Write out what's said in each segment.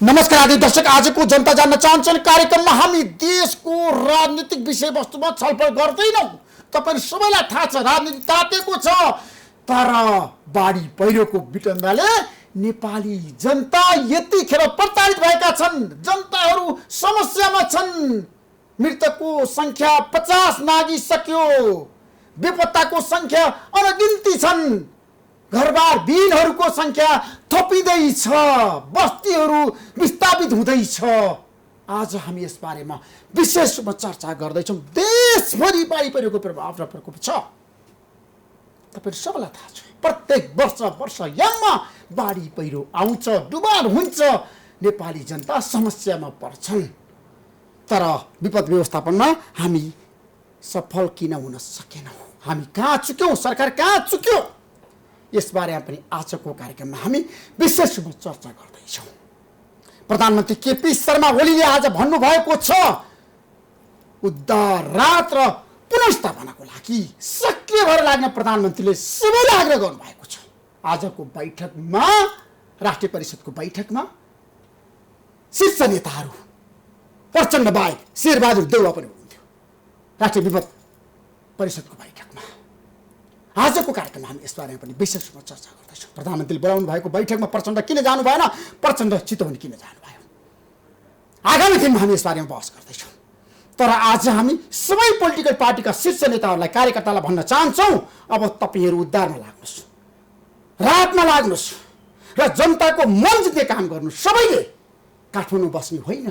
नमस्कार आदि दर्शक, आजको जनता जान्न चाहन्छन् कार्यक्रममा हामी देशको राजनीतिक विषयवस्तुमा छलफल गर्दैनौँ। तपाईं सबैलाई थाहा छ राजनीति तातेको छ, तर बाढी पहिरोको विटन्दाले नेपाली जनता यतिखेर प्रताडित भएका छन्। जनताहरू समस्यामा छन्। मृतकको संख्या 50 नागिसक्यो। बेपत्ताको संख्या अनगिन्ती छन्। घरबार विहीनहरूको संख्या थपिँदैछ। बस्तीहरू विस्थापित हुँदैछ। आज हामी यस बारेमा विशेष रूपमा चर्चा गर्दैछौँ। देशभरि बाढी पहिरोको प्रभाव र प्रकोप छ। तपाईहरु सबैलाई थाहा छ, प्रत्येक वर्ष याममा बाढी पहिरो आउँछ, डुबान हुन्छ। नेपाली जनता समस्यामा पर्छन्। तर विपद व्यवस्थापनमा हामी सफल किन हुन सकेनौँ? हामी कहाँ चुक्यौँ? सरकार कहाँ चुक्यो? यसबारेमा पनि आजको कार्यक्रममा हामी विशेष रूपमा चर्चा गर्दैछौँ। प्रधानमन्त्री केपी शर्मा ओलीले आज भन्नुभएको छ, उद्धार राहत र पुनर्स्थापनाको लागि सक्रिय भएर लाग्न प्रधानमन्त्रीले सबैलाई आग्रह गर्नुभएको छ। आजको बैठकमा, राष्ट्रिय परिषदको बैठकमा शीर्ष नेताहरू प्रचण्ड बाहेक शेरबहादुर देउवा पनि हुनुहुन्थ्यो। राष्ट्रिय विपद परिषदको बैठकमा आजको कार्यक्रममा हामी यसबारेमा पनि विशेष रूपमा चर्चा गर्दैछौँ। प्रधानमन्त्रीले बोलाउनु भएको बैठकमा प्रचण्ड किन जानु भएन? प्रचण्ड चितवन किन जानु भयो? आगामी दिनमा हामी यसबारेमा बहस गर्दैछौँ। तर आज हामी सबै पोलिटिकल पार्टीका शीर्ष नेताहरूलाई, कार्यकर्तालाई भन्न चाहन्छौँ, अब तपाईहरू उद्धारमा लाग्नुहोस्, राहतमा लाग्नुहोस् र जनताको मन जित्ने काम गर्नुहोस्। सबैले काठमाडौँ बस्ने होइन,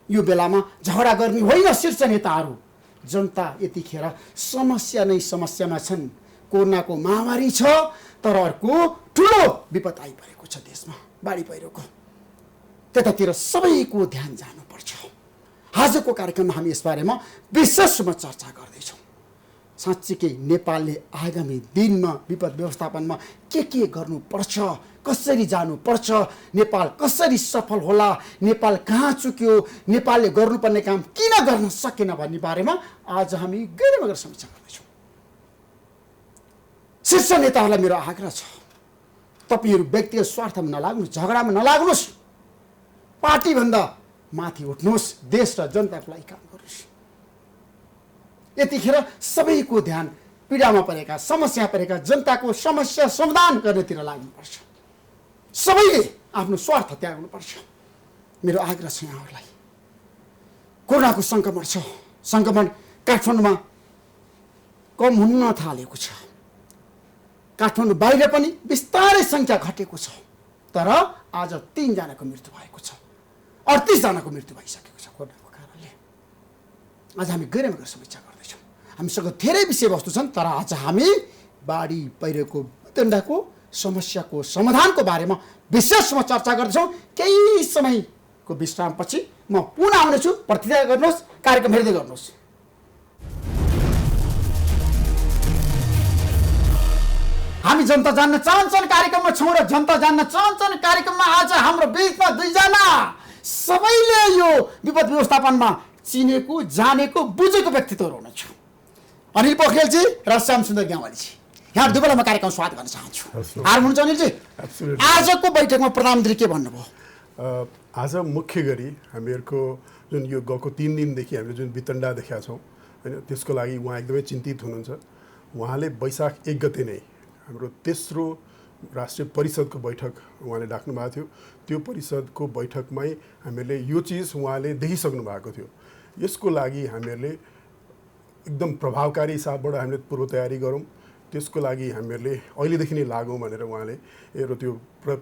यो बेलामा झगडा गर्ने होइन। शीर्ष नेताहरू, जनता यतिखेर समस्या नै समस्यामा छन्। कोरोनाको महामारी छ, तर अर्को ठुलो विपद आइपरेको छ देशमा, बाढी पहिरोको। त्यतातिर सबैको ध्यान जानुपर्छ। आजको कार्यक्रममा हामी यसबारेमा विशेष रूपमा चर्चा गर्दैछौँ। साँच्चीकै नेपालले आगामी दिनमा विपद व्यवस्थापनमा के गर्नुपर्छ, कसरी जानुपर्छ, नेपाल कसरी सफल होला, नेपाल कहाँ चुक्यो, नेपालले गर्नुपर्ने काम किन गर्न सकेन भन्ने बारेमा आज हामी गहिरोमा गएर समीक्षा गर्दैछौँ। शीर्ष नेताहरूलाई मेरो आग्रह छ, तपाईहरू व्यक्तिगत स्वार्थमा नलाग्नुहोस्, झगडामा नलाग्नुहोस्, पार्टीभन्दा माथि उठ्नुहोस्, देश र जनताको लागि काम गर्नुहोस्। यतिखेर सबैको ध्यान पीडामा परेका, समस्या परेका जनताको समस्या समाधान गर्नेतिर लाग्नुपर्छ। सबैले आफ्नो स्वार्थ त्याग्नुपर्छ। मेरो आग्रह छ यहाँहरूलाई। कोरोनाको सङ्क्रमण छ, सङ्क्रमण काठमाडौँमा कम हुन थालेको छ। काठमाडौँ बाहिर पनि बिस्तारै सङ्ख्या घटेको छ, तर आज 3 जनाको मृत्यु भएको छ, 38 जनाको मृत्यु भइसकेको छ कोरोनाको कारणले। आज हामी गहिरोमा गएर समीक्षा गर्दैछौँ। हामीसँग धेरै विषयवस्तु छन्, तर आज हामी बाढी पहिरोको वितण्डाको समस्याको समाधानको बारेमा विशेष रूपमा चर्चा गर्दैछौँ। केही समयको विश्रामपछि म पुनः आउनेछु। प्रतिक्रिया गर्नुहोस्, कार्यक्रम हेर्दै गर्नुहोस्। हामी जनता जान्न चाहन्छन् कार्यक्रममा छौँ र जनता जान्न चाहन्छन् कार्यक्रममा आज हाम्रो बिचमा 2 जना सबैले यो विपद व्यवस्थापनमा चिनेको, जानेको, बुझेको व्यक्तित्वहरू हुनुहुन्छ। अनिल पोखरेलजी र श्यामसुन्दर ग्यावालीजी, यहाँ दुवैलाई म कार्यक्रम स्वागत गर्न चाहन्छु। आराम हुनुहुन्छ अनिलजी? आजको बैठकमा प्रधानमन्त्री के भन्नुभयो? आज मुख्य गरी हामीहरूको जुन यो गएको 3 दिनदेखि हामीले जुन वितण्डा देखेका छौँ होइन, त्यसको लागि उहाँ एकदमै चिन्तित हुनुहुन्छ। उहाँले वैशाख 1 गते नै हाम्रो तेस्रो राष्ट्रिय परिषदको बैठक उहाँले डाक्नु भएको थियो। त्यो परिषदको बैठकमै हामीहरूले यो चिज उहाँले देखिसक्नु भएको थियो। यसको लागि हामीहरूले एकदम प्रभावकारी हिसाबबाट हामीले पूर्व तयारी गरौँ। त्यसको लागि हामीहरूले अहिलेदेखि नै लागौँ भनेर उहाँले र त्यो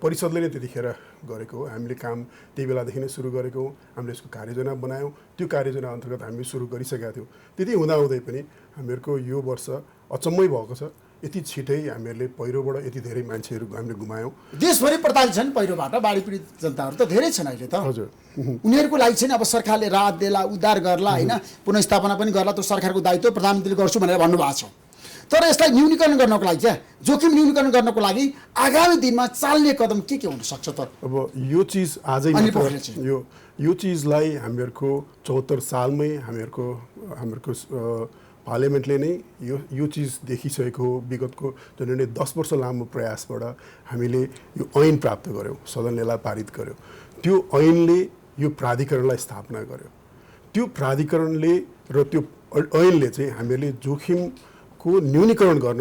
परिषदले नै त्यतिखेर गरेको हो। हामीले काम त्यही बेलादेखि नै सुरु गरेको हो। हामीले यसको कार्ययोजना बनायौँ। त्यो कार्ययोजना अन्तर्गत हामी सुरु गरिसकेका थियौँ। त्यति हुँदाहुँदै पनि हामीहरूको यो वर्ष अचम्मै भएको छ। यति छिटै हामीहरूले पहिरोबाट यति धेरै मान्छेहरू हामीले गुमायौँ। देशभरि प्रताडित छन् पहिरोबाट। बाढी पीडित जनताहरू त धेरै छन् अहिले त। हजुर, उनीहरूको लागि चाहिँ अब सरकारले राहत देला, उद्धार गर्ला होइन, पुनर्स्थापना पनि गर्ला, त्यो सरकारको दायित्व प्रधानमन्त्रीले गर्छु भनेर भन्नुभएको छ। तर यसलाई न्यूनीकरण गर्नको लागि क्या, जोखिम न्यूनीकरण गर्नको लागि आगामी दिनमा चाल्ने कदम के हुन सक्छ त? अब यो चिज आजै यो चिजलाई हामीहरूको 74 सालमै हामीहरूको पार्लियामेन्टले नै यो चिज देखिसकेको हो। विगतको जुन 10 वर्ष लामो प्रयासबाट हामीले यो ऐन प्राप्त गऱ्यौँ, सदनले यसलाई पारित गर्यो। त्यो ऐनले यो प्राधिकरणलाई स्थापना गर्यो। त्यो प्राधिकरणले र त्यो ऐनले चाहिँ हामीहरूले जोखिमको न्यूनीकरण गर्न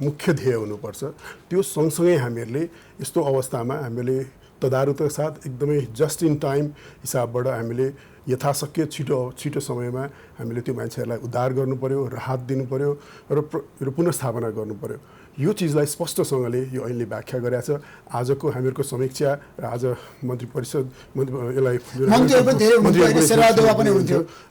मुख्य ध्येय हुनुपर्छ। त्यो सँगसँगै हामीहरूले यस्तो अवस्थामा हामीले तदारुका साथ एकदमै जस्ट इन टाइम हिसाबबाट हामीले यथाशक्य छिटो समयमा हामीले त्यो मान्छेहरूलाई उद्धार गर्नु पर्यो, राहत दिनु पर्यो र पुनर्स्थापना गर्नु पर्यो। यो चिजलाई स्पष्टसँगले यो ऐनले व्याख्या गरेको छ। आजको हामीहरूको समीक्षा र आज मन्त्री परिषद यसलाई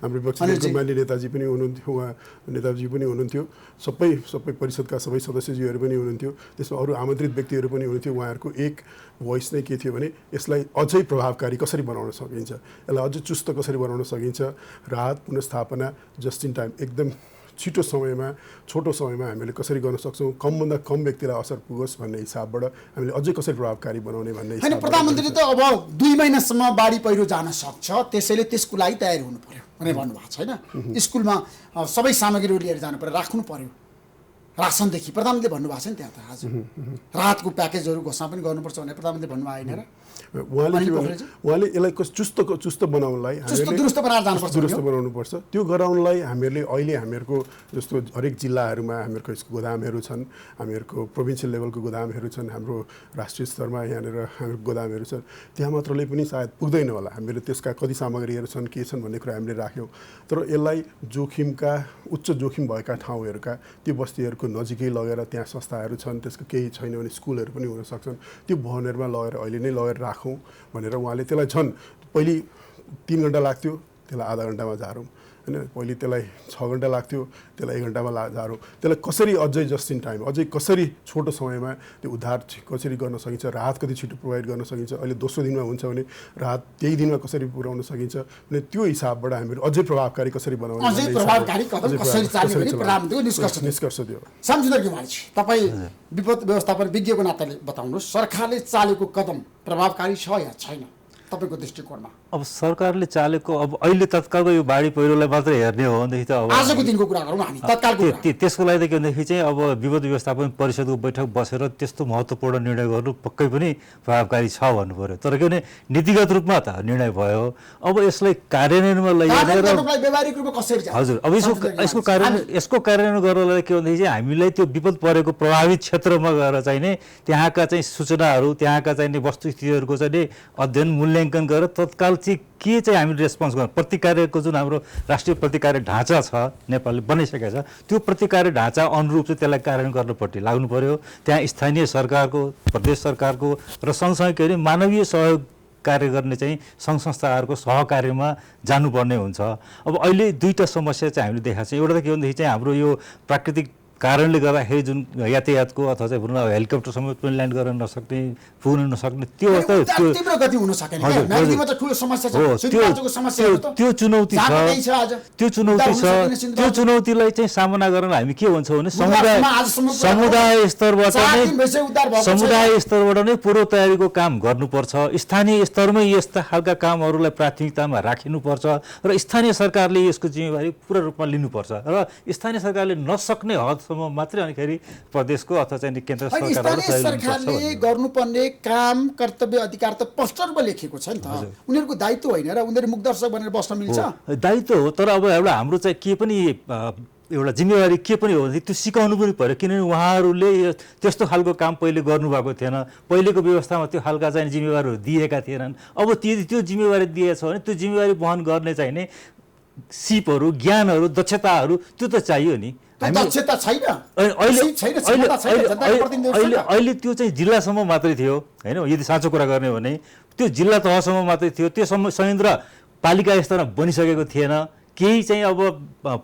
हाम्रो विपक्षीको मान्य नेताजी पनि हुनुहुन्थ्यो, उहाँ नेताजी पनि हुनुहुन्थ्यो, सबै परिषदका सबै सदस्यजीहरू पनि हुनुहुन्थ्यो, त्यसमा अरू आमन्त्रित व्यक्तिहरू पनि हुनुहुन्थ्यो। उहाँहरूको एक भोइस नै के थियो भने यसलाई अझै प्रभावकारी कसरी बनाउन सकिन्छ, यसलाई अझै चुस्त कसरी बनाउन सकिन्छ, राहत पुनर्स्थापना जस्ट इन टाइम एकदम छिटो समयमा छोटो समयमा हामीले कसरी गर्न सक्छौँ, कमभन्दा कम व्यक्तिलाई असर पुगोस् भन्ने हिसाबबाट हामीले अझै कसरी प्रभावकारी बनाउने भन्ने हिसाबबाट। प्रधानमन्त्रीले त अब 2 महिनासम्म बाढी पहिरो जान सक्छ, त्यसैले त्यसको लागि तयारी हुनु पर्यो भनेर भन्नुभएको छ होइन। स्कुलमा सबै सामग्रीहरू लिएर जानु पर्यो, राख्नु पर्यो, रासनदेखि प्रधानमन्त्रीले भन्नुभएको छ नि त्यहाँ त आज राहतको प्याकेजहरू घोषणा पनि गर्नुपर्छ भनेर प्रधानमन्त्रीले भन्नुभएको होइन र उहाँले यसलाई चुस्त बनाउनलाई दुरुस्त बनाउनुपर्छ। त्यो गराउनलाई हामीहरूले अहिले हामीहरूको जस्तो हरेक जिल्लाहरूमा हामीहरूको गोदामहरू छन्, हामीहरूको प्रोभिन्सियल लेभलको गोदामहरू छन्, हाम्रो राष्ट्रिय स्तरमा यहाँनिर हाम्रो गोदामहरू छन्, त्यहाँ मात्रले पनि सायद पुग्दैन होला। हामीले त्यसका कति सामग्रीहरू छन् के छन् भन्ने कुरा हामीले राख्यौँ। तर यसलाई उच्च जोखिम भएका ठाउँहरूका त्यो बस्तीहरूको नजिकै लगेर त्यहाँ संस्थाहरू छन्, त्यसको केही छैन भने स्कुलहरू पनि हुन सक्छन्, त्यो भवनहरूमा लगेर अहिले नै लगेर राखौँ भनेर उहाँले त्यसलाई छन्। पहिले 3 घन्टा लाग्थ्यो, त्यसलाई आधा घन्टामा झारौँ होइन, पहिले त्यसलाई 6 घन्टा लाग्थ्यो, त्यसलाई 1 घन्टामा झारौँ। त्यसलाई कसरी अझै जस्ट इन टाइम अझै कसरी छोटो समयमा त्यो उद्धार कसरी गर्न सकिन्छ, राहत कति छिटो प्रोभाइड गर्न सकिन्छ, अहिले दोस्रो दिनमा हुन्छ भने राहत त्यही दिनमा कसरी पुर्याउन सकिन्छ भने त्यो हिसाबबाट हामीहरू अझै प्रभावकारी कसरी बनाउने निष्कर्ष दियो। शामसुन्दर गिवाली, तपाईँ विपद व्यवस्थापन विज्ञको नाताले बताउनुहोस्, सरकारले चालेको कदम प्रभावकारी छ या छैन तपाईँको दृष्टिकोणमा? अब सरकारले चालेको अब अहिले तत्कालको यो बाढी पहिरोलाई मात्रै हेर्ने हो भनेदेखि त अब आजको दिनको कुरा गरौँ हामी, तत्कालको त्यसको लागि त के भनेदेखि चाहिँ अब विपद व्यवस्थापन परिषदको बैठक बसेर त्यस्तो महत्त्वपूर्ण निर्णय गर्नु पक्कै पनि प्रभावकारी छ भन्नु पर्यो। तर के भने नीतिगत रूपमा त निर्णय भयो, अब यसलाई कार्यान्वयनमा लैजाने हजुर अब यसको कार्यान्वयन गर्नलाई के भनेदेखि चाहिँ हामीलाई त्यो विपद परेको प्रभावित क्षेत्रमा गएर चाहिँ नि त्यहाँका चाहिँ सूचनाहरू, त्यहाँका चाहिँ वस्तुस्थितिहरूको चाहिँ नि अध्ययन मूल्याङ्कन गरेर तत्काल चाहिँ के चाहिँ हामीले रेस्पोन्स गर्नु, प्रतिकार्यको जुन हाम्रो राष्ट्रिय प्रतिकार्य ढाँचा छ नेपालले बनाइसकेको छ, त्यो प्रतिकार्य ढाँचा अनुरूप चाहिँ त्यसलाई कार्यान्वयन गर्नुपर्ने लाग्नु पर्यो। त्यहाँ स्थानीय सरकारको, प्रदेश सरकारको र सँगसँगै के अरे मानवीय सहयोग कार्य गर्ने चाहिँ सङ्घ संस्थाहरूको सहकार्यमा जानुपर्ने हुन्छ। अब अहिले 2टा समस्या चाहिँ हामीले देखाएको छ। एउटा त के भनेदेखि चाहिँ हाम्रो यो प्राकृतिक कारणले गर्दाखेरि जुन यातायातको अथवा चाहिँ भनौँ हेलिकप्टर समेत पनि ल्यान्ड गर्न नसक्ने, पुग्न नसक्ने त्यो चुनौती छ। त्यो चुनौतीलाई चाहिँ सामना गर्न हामी के भन्छौँ भने समुदाय स्तरबाट नै पूर्व तयारीको काम गर्नुपर्छ, स्थानीय स्तरमै यस्ता खालका कामहरूलाई प्राथमिकतामा राखिनुपर्छ र स्थानीय सरकारले यसको जिम्मेवारी पूर्ण रूपमा लिनुपर्छ र स्थानीय सरकारले नसक्ने हदसम्म मात्रै अनिखेरि प्रदेशको अथवा चाहिँ केन्द्र सरकारले गर्नुपर्ने काम कर्तव्य अधिकार त पोस्टरमा लेखेको छ नि त, उनीहरूको दायित्व होइन र उनीहरू मुखदर्शक बनेर बस्न मिल्छ? दायित्व हो, तर अब एउटा हाम्रो चाहिँ के पनि एउटा जिम्मेवारी के पनि हो भने त्यो सिकाउनु पनि पर्यो, किनभने उहाँहरूले त्यस्तो खालको काम पहिले गर्नुभएको थिएन, पहिलेको व्यवस्थामा त्यो खालका चाहिँ जिम्मेवारीहरू दिएका थिएनन्। अब त्यो जिम्मेवारी दिएछ भने त्यो जिम्मेवारी वहन गर्ने चाहिँ नि सिपहरू, ज्ञानहरू, दक्षताहरू त्यो त चाहियो नि। अहिले त्यो चाहिँ जिल्लासम्म मात्रै थियो होइन, यदि साँचो कुरा गर्ने हो भने त्यो जिल्ला तहसम्म मात्रै थियो, त्यो संयन्त्र पालिका स्तरमा बनिसकेको थिएन। केही चाहिँ अब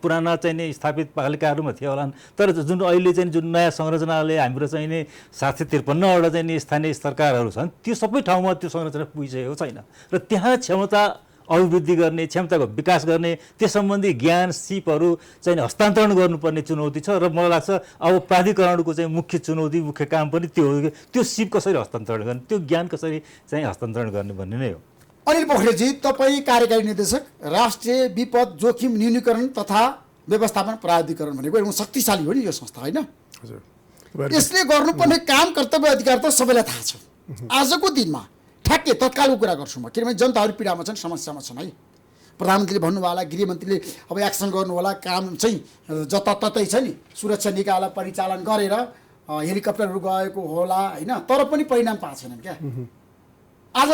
पुराना चाहिँ नि स्थापित पालिकाहरूमा थियो होला, तर जुन अहिले चाहिँ जुन नयाँ संरचनाले हाम्रो चाहिँ नि 753वटा चाहिँ नि स्थानीय सरकारहरू छन्, त्यो सबै ठाउँमा त्यो संरचना पुगिसकेको छैन र त्यहाँ क्षमता अभिवृद्धि गर्ने, क्षमताको विकास गर्ने, त्यस सम्बन्धी ज्ञान सिपहरू चाहिँ हस्तान्तरण गर्नुपर्ने चुनौती छ र मलाई लाग्छ अब प्राधिकरणको चाहिँ मुख्य चुनौती, मुख्य काम पनि त्यो हो कि त्यो सिप कसरी हस्तान्तरण गर्ने, त्यो ज्ञान कसरी चाहिँ हस्तान्तरण गर्ने भन्ने नै हो। अनिल पोखरेलजी, तपाईँ कार्यकारी निर्देशक, राष्ट्रिय विपद जोखिम न्यूनीकरण तथा व्यवस्थापन प्राधिकरण भनेको एकदम शक्तिशाली हो नि यो संस्था होइन? यसले गर्नुपर्ने काम कर्तव्य अधिकार त सबैलाई थाहा छ। आजको दिनमा ठ्याक्कै तत्कालको कुरा गर्छु म, किनभने जनताहरू पीडामा छन्, समस्यामा छन् है। प्रधानमन्त्रीले भन्नुभयो होला, गृहमन्त्रीले अब एक्सन गर्नु होला, काम चाहिँ जताततै छ नि, सुरक्षा निकायलाई परिचालन गरेर हेलिकप्टरहरू गएको होला होइन, तर पनि परिणाम पाएको छैनन् क्या। आज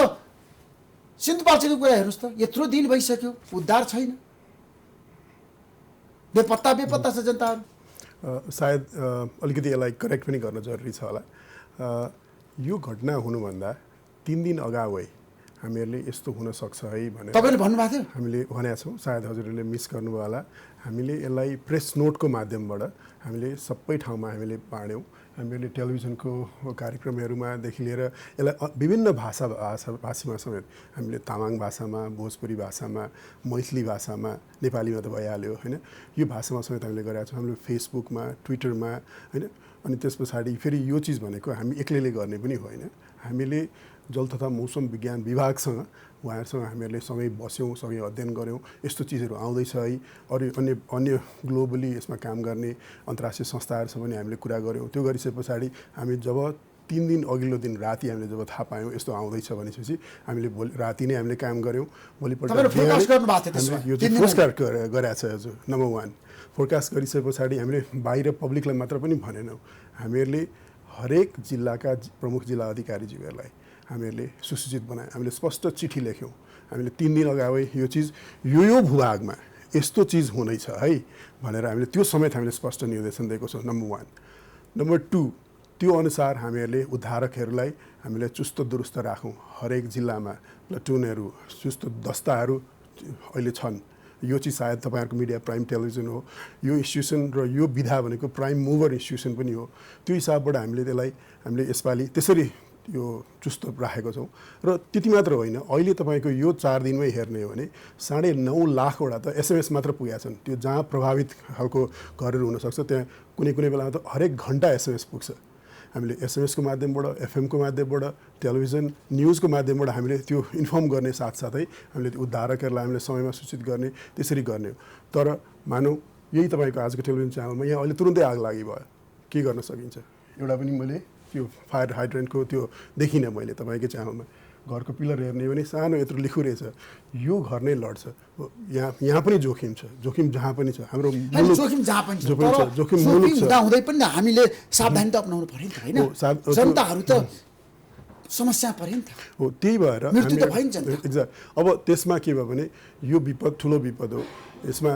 सिन्धुपाल्चोकको कुरा हेर्नुहोस् त, यत्रो दिन भइसक्यो, उद्धार छैन, बेपत्ता छ जनताहरू। सायद अलिकति यसलाई करेक्ट पनि गर्न जरुरी छ होला। यो घटना हुनुभन्दा 3 दिन अगावै हामीहरूले यस्तो हुनसक्छ है भनेर तपाईँले भन्नुभएको थियो, हामीले भनेका छौँ। सायद हजुरहरूले मिस गर्नुभयो होला। हामीले यसलाई प्रेस नोटको माध्यमबाट हामीले सबै ठाउँमा हामीले बाँड्यौँ। हामीहरूले टेलिभिजनको कार्यक्रमहरूमादेखि लिएर यसलाई विभिन्न भाषीमा समेत हामीले तामाङ भाषामा, भोजपुरी भाषामा, मैथिली भाषामा, नेपालीमा त भइहाल्यो होइन, यो भाषामा समेत हामीले गरेका छौँ। हामीले फेसबुकमा, ट्विटरमा होइन। अनि त्यस पछाडि फेरि यो चिज भनेको हामी एक्लैले गर्ने पनि होइन, हामीले जल तथा मौसम विज्ञान विभागसँग उहाँहरूसँग हामीहरूले सँगै बस्यौँ, सँगै अध्ययन गऱ्यौँ। यस्तो चिजहरू आउँदैछ है, अरू अन्य ग्लोबली यसमा काम गर्ने अन्तर्राष्ट्रिय संस्थाहरूसँग पनि हामीले कुरा गऱ्यौँ। त्यो गरिसके पछाडि हामी जब 3 दिन अघिल्लो दिन राति हामीले जब थाहा पायौँ यस्तो आउँदैछ भनेपछि हामीले भोलि राति नै हामीले काम गऱ्यौँ। भोलिपल्ट यो चाहिँ फोरकास्ट गरेका छ हजुर। नम्बर 1 फोरकास्ट गरिसके पछाडि हामीले बाहिर पब्लिकलाई मात्र पनि भनेनौँ, हामीहरूले हरेक जिल्लाका प्रमुख जिल्ला अधिकारीज्यूहरूलाई हामीहरूले सुसूचित बनायौँ। हामीले स्पष्ट चिठी लेख्यौँ। हामीले 3 दिन अगावै यो चिज यो भूभागमा यस्तो चिज हुँदैछ है भनेर हामीले त्यो समेत हामीले स्पष्ट निर्देशन दिएको छौँ। नम्बर 1। नम्बर 2, त्यो अनुसार हामीहरूले उद्धारकहरूलाई हामीले चुस्त दुरुस्त राखौँ। हरेक जिल्लामा प्लाटुनहरू, चुस्त दस्ताहरू अहिले छन्। यो चाहिँ सायद तपाईँहरूको मिडिया प्राइम टेलिभिजन हो, यो इन्स्टिट्युसन र यो विधा भनेको प्राइम मुभर इन्स्टिट्युसन पनि हो। त्यो हिसाबबाट हामीले यसपालि त्यसरी यो चुस्त राखेको छौँ। र त्यति मात्र होइन, अहिले तपाईँको यो 4 दिनमै हेर्ने हो भने 9.5 लाखवटा त एसएमएस मात्र पुगेका छन्। त्यो जहाँ प्रभावित खालको घरहरू हुनसक्छ त्यहाँ कुनै बेलामा त हरेक घन्टा एसएमएस पुग्छ। हामीले एसएमएसको माध्यमबाट, एफएमको माध्यमबाट, टेलिभिजन न्युजको माध्यमबाट हामीले त्यो इन्फर्म गर्ने साथसाथै हामीले उद्धारकहरूलाई हामीले समयमा सूचित गर्ने, त्यसरी गर्ने हो। तर मानौँ यही तपाईँको आजको टेलिभिजन च्यानलमा यहाँ अहिले तुरुन्तै आग लागि भयो, के गर्न सकिन्छ? एउटा पनि मैले त्यो फायर हाइड्रेन्टको त्यो देखिनँ मैले तपाईँकै च्यानलमा। घरको पिलर हेर्ने भने सानो यत्रो लेखु रहेछ, यो घर नै लड्छ। यहाँ पनि जोखिम छ, जोखिम जहाँ पनि छ। हाम्रो जोखिम जहाँ पनि छ, जोखिम मुलुक छ। हुँदै पनि हामीले सावधानी त अपनाउनु पर्यो नि त होइन, जनताहरू त समस्या पर्यो नि त हो। त्यही भएर मृत्यु त भयो नि जनता। एक्ज्याक्ट। अब त्यसमा के भयो भने यो विपद ठुलो विपद हो। यसमा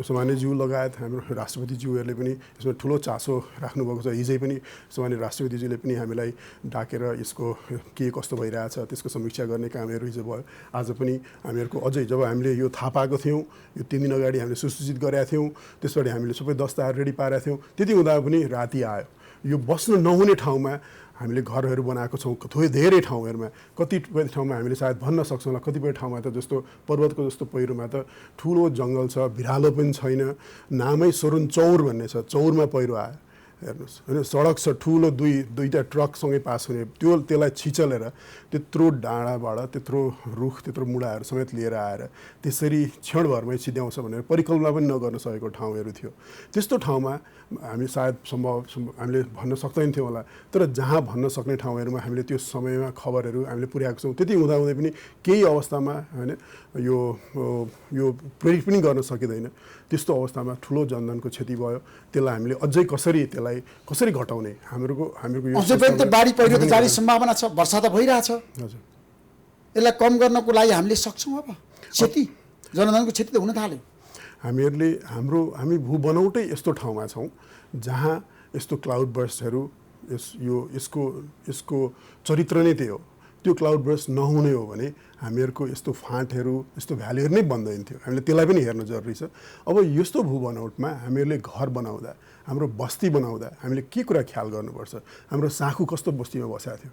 सामान्यज्यू लगायत हाम्रो राष्ट्रपतिज्यूहरूले पनि यसमा ठुलो चासो राख्नुभएको छ। हिजै पनि सामान्य राष्ट्रपतिज्यूले पनि हामीलाई डाकेर यसको के कस्तो भइरहेछ त्यसको समीक्षा गर्ने कामहरू हिजो भयो। आज पनि हामीहरूको अझै जब हामीले यो थाहा पाएको थियौँ, यो 3 दिन अगाडि हामीले सुसूचित गरेका थियौँ, त्यसबाट हामीले सबै दस्ताहरू रेडी पारेका थियौँ। त्यति हुँदा पनि राति आयो। यो बस्नु नहुने ठाउँमा हामीले घरहरू बनाएको छौँ, धेरै ठाउँहरूमा। कतिपय ठाउँमा हामीले सायद भन्न सक्छौँ होला, कतिपय ठाउँमा त जस्तो पर्वतको जस्तो पहिरोमा त ठुलो जङ्गल छ, भिरालो पनि छैन, नामै सोरुन चौर भन्ने छ, चौरमा पहिरो आयो हेर्नुहोस् होइन। सडक छ ठुलो, दुईवटा ट्रकसँगै पास हुने, त्यसलाई छिचलेर त्यत्रो डाँडाबाट त्यत्रो रुख, त्यत्रो मुढाहरू समेत लिएर आएर त्यसरी क्षणभरमै सिध्याउँछ भनेर परिकल्पना पनि नगर्न सकेको ठाउँहरू थियो। त्यस्तो ठाउँमा हामी सायद हामीले भन्न सक्दैन थियौँ होला, तर जहाँ भन्न सक्ने ठाउँहरूमा हामीले त्यो समयमा खबरहरू हामीले पुर्याएको छौँ। त्यति हुँदाहुँदै पनि केही अवस्थामा होइन यो प्रेरित पनि गर्न सकिँदैन। त्यस्तो अवस्थामा ठुलो जनधनको क्षति भयो। त्यसलाई हामीले अझै कसरी घटाउने, हाम्रो अझै पनि त बाढी पहिरो त जाने सम्भावना छ, वर्षा त भइरहेछ। हजुर, यसलाई कम गर्नको लागि हामीले सक्छौँ। अब क्षति, जनधनको क्षति त हुन थाल्यो। हामी भूबनौटै यस्तो ठाउँमा छौँ जहाँ यस्तो क्लाउड बर्स्टहरू यसको चरित्र नै त्यही हो। त्यो क्लाउड बर्स्ट नहुने हो भने हामीहरूको यस्तो फाँटहरू, यस्तो भ्यालीहरू नै बन्दैन थियो। हामीले त्यसलाई पनि हेर्न जरुरी छ। अब यस्तो भूबनौटमा हामीहरूले घर बनाउँदा, हाम्रो बस्ती बनाउँदा हामीले के कुरा ख्याल गर्नुपर्छ? हाम्रो साखु कस्तो बस्तीमा बसेको थियो?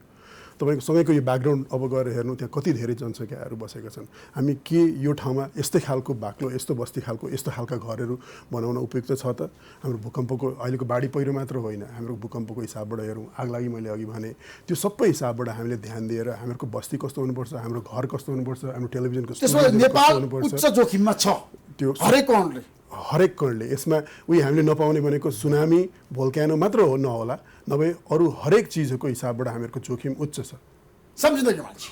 तपाईँको सँगैको यो ब्याकग्राउन्ड अब गएर हेर्नु, त्यहाँ कति धेरै जनसङ्ख्याहरू बसेका छन्। हामी के यो ठाउँमा यस्तै खालको बाक्लो, यस्तो बस्ती खालको, यस्तो खालका घरहरू बनाउन उपयुक्त छ त? हाम्रो भूकम्पको अहिलेको बाढी पहिरो मात्र होइन, हाम्रो भूकम्पको हिसाबबाट हेरौँ, आग लागि मैले अघि भने, त्यो सबै हिसाबबाट हामीले ध्यान दिएर हाम्रो बस्ती कस्तो हुनुपर्छ, हाम्रो घर कस्तो हुनुपर्छ, हाम्रो टेलिभिजनको नेपाल उच्च जोखिममा छ त्यो हरेक कणले। यसमा हामीले नपाउने भनेको सुनामी, भोल्क्यानो मात्र नहोला, नभए अरू हरेक चिजको हिसाबबाट हामीहरूको जोखिम उच्च छ। सम्झिँदै मान्छे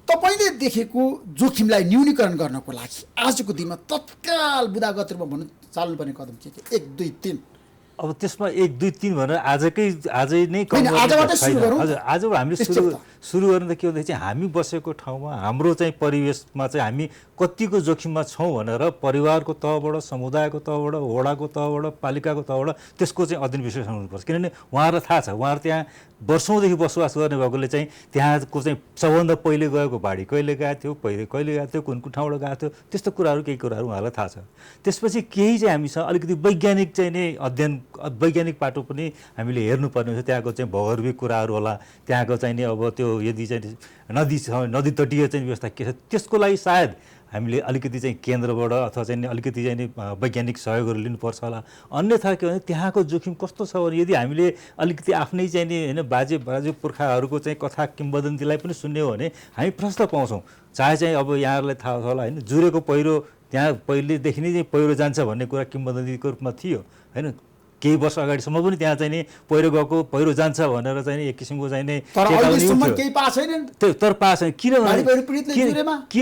तपाईँले देखेको जोखिमलाई न्यूनीकरण गर्नको लागि आजको दिनमा तत्काल बुदागत रूपमा भन्नु चाल्नुपर्ने कदम के 1 2 3? अब त्यसमा 1 2 3 भनेर आजै नै होइन, आजबाटै सुरु गरौँ। हजुर, आजबाट हामीले सुरु गर्नु त के भन्दा चाहिँ हामी बसेको ठाउँमा हाम्रो चाहिँ परिवेशमा चाहिँ हामी कतिको जोखिममा छौँ भनेर परिवारको तहबाट, समुदायको तहबाट, वडाको तहबाट, पालिकाको तहबाट त्यसको चाहिँ अध्ययन विश्लेषण हुनुपर्छ। किनभने उहाँहरूलाई थाहा छ, उहाँहरू त्यहाँ वर्षौँदेखि बसोबास गर्ने भएकोले चाहिँ त्यहाँको चाहिँ सबभन्दा पहिले गएको बाढी कहिले गएको थियो, कहिले गएको थियो, कुन ठाउँबाट गएको थियो, त्यस्तो केही कुराहरू उहाँहरूलाई थाहा छ। त्यसपछि केही चाहिँ हामीसँग अलिकति वैज्ञानिक चाहिँ नै अध्ययन, वैज्ञानिक पाटो पनि हामीले हेर्नुपर्ने हुन्छ। त्यहाँको चाहिँ भौगोलिक कुराहरू होला, त्यहाँको चाहिँ नि अब त्यो यदि चाहिँ नदी छ, नदी तटीय चाहिँ व्यवस्था के छ, त्यसको लागि सायद हामीले अलिकति चाहिँ केन्द्रबाट अथवा चाहिँ अलिकति चाहिँ नि वैज्ञानिक सहयोगहरू लिनुपर्छ होला। अन्यथा के भने त्यहाँको जोखिम कस्तो छ भने यदि हामीले अलिकति आफ्नै चाहिँ नि होइन बाजे पुर्खाहरूको चाहिँ कथा किम्बदन्तीलाई पनि सुन्यौँ भने हामी प्रश्न पाउँछौँ। चाहे चाहिँ अब यहाँहरूलाई थाहा छ होला होइन, जुरेको पहिरो त्यहाँ पहिलेदेखि नै चाहिँ पहिरो जान्छ भन्ने कुरा किम्बदन्तीको रूपमा थियो होइन। केही वर्ष अगाडिसम्म पनि त्यहाँ चाहिँ नि पहिरो जान्छ भनेर चाहिँ एक किसिमको चाहिँ नि तर पाएको छैन।